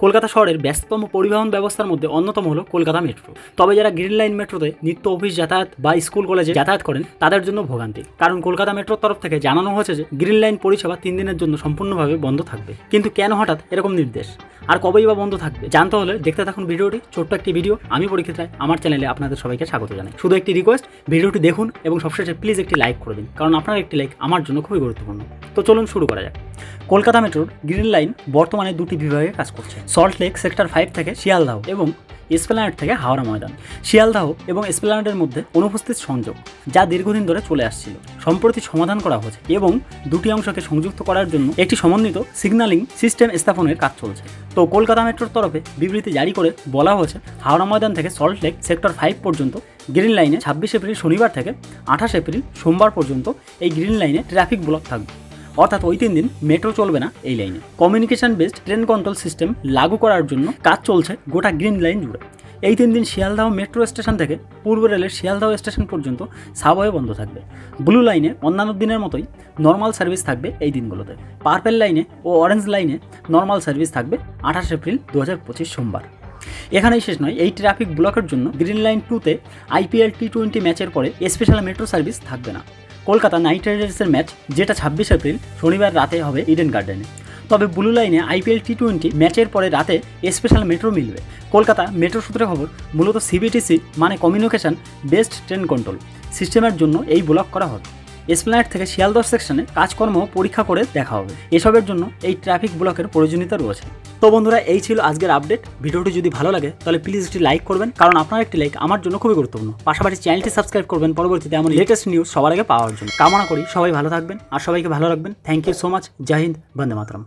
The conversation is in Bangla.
কলকাতা শহরের ব্যস্ততম পরিবহন ব্যবস্থার মধ্যে অন্যতম হলো কলকাতা মেট্রো। তবে যারা গ্রিন লাইন মেট্রোতে নিত্য অফিস যাতায়াত বা স্কুল কলেজে যাতায়াত করেন তাদের জন্য ভোগান্তি, কারণ কলকাতা মেট্রোর তরফ থেকে জানানো হয়েছে যে গ্রিন লাইন পরিষেবা 3 দিনের জন্য সম্পূর্ণভাবে বন্ধ থাকবে। কিন্তু কেন হঠাৎ এরকম নির্দেশ, আর কবেই বা বন্ধ থাকবে জানতে হলে দেখতে থাকুন ভিডিওটি। ছোট্ট একটি ভিডিও, আমি পরীক্ষিত রায়, আমার চ্যানেলে আপনাদের সবাইকে স্বাগত জানাই। শুধু একটি রিকোয়েস্ট, ভিডিওটি দেখুন এবং সবশেষে প্লিজ একটি লাইক করে দিন, কারণ আপনার একটি লাইক আমার জন্য খুবই গুরুত্বপূর্ণ। তো চলুন শুরু করা যাক। কলকাতা মেট্রোর গ্রিন লাইন বর্তমানে দুটি বিভাগে কাজ করছে, সল্ট লেক সেক্টর 5 থেকে শিয়ালদাহ এবং এসপ্ল্যানেড থেকে হাওড়া ময়দান। শিয়ালদাহ এবং এসপ্ল্যানেডের মধ্যে অনুপস্থিত সংযোগ, যা দীর্ঘদিন ধরে চলে আসছিল, সম্প্রতি সমাধান করা হয়েছে এবং দুটি অংশকে সংযুক্ত করার জন্য একটি সমন্বিত সিগন্যালিং সিস্টেম স্থাপনের কাজ চলছে। তো কলকাতা মেট্রোর তরফে বিবৃতি জারি করে বলা হয়েছে, হাওড়া ময়দান থেকে সল্ট লেক সেক্টর 5 পর্যন্ত গ্রিন লাইনে 26 এপ্রিল শনিবার থেকে 28 এপ্রিল সোমবার পর্যন্ত এই গ্রিন লাইনে ট্রাফিক ব্লক থাকবে। অর্থাৎ ওই 3 দিন মেট্রো চলবে না এই লাইনে। Communication based train control system লাগু করার জন্য কাজ চলছে গোটা গ্রিন লাইন জুড়ে। এই 3 দিন শিয়ালদাহ মেট্রো স্টেশন থেকে পূর্ব রেলের শিয়ালদাহ স্টেশন পর্যন্ত সাবওয়ে বন্ধ থাকবে। ব্লু লাইনে অন্যান্য দিনের মতোই নর্মাল সার্ভিস থাকবে এই দিনগুলোতে। পার্পেল লাইনে ও অরেঞ্জ লাইনে নর্মাল সার্ভিস থাকবে 28 এপ্রিল 2025 সোমবার। এখানেই শেষ নয়, এই ট্রাফিক ব্লকের জন্য গ্রিন লাইন 2তে IPL T20 ম্যাচের পরে স্পেশাল মেট্রো সার্ভিস থাকবে না। কলকাতা নাইট রাইডার্সের ম্যাচ, যেটা 26 এপ্রিল শনিবার রাতে হবে ইডেন গার্ডেনে। তবে ব্লু লাইনে IPL T20 ম্যাচের পরে রাতে স্পেশাল মেট্রো মিলবে। কলকাতা মেট্রো সূত্রে খবর, মূলত CBTC মানে কমিউনিকেশন বেসড ট্রেন কন্ট্রোল সিস্টেমের জন্য এই ব্লক করা হবে। এসপ্ল্যানেড থেকে শিয়ালদহ সেকশনে কাজকর্ম পরীক্ষা করে দেখা হবে। এসবের জন্য এই ট্রাফিক ব্লকের প্রয়োজনীয়তা রয়েছে। তো বন্ধুরা, এই ছিল আজকের আপডেট। ভিডিওটি যদি ভালো লাগে তাহলে প্লিজ একটি লাইক করবেন, কারণ আপনার একটি লাইক আমার জন্য খুবই গুরুত্বপূর্ণ। পাশাপাশি চ্যানেলটি সাবস্ক্রাইব করবেন পরবর্তীতে এমন লেটেস্ট নিউজ সবার আগে পাওয়ার জন্য। কামনা করি সবাই ভালো থাকবেন আর সবাইকে ভালো রাখবেন। Thank you so much. জয় হিন্দ, বন্দে মাতরম।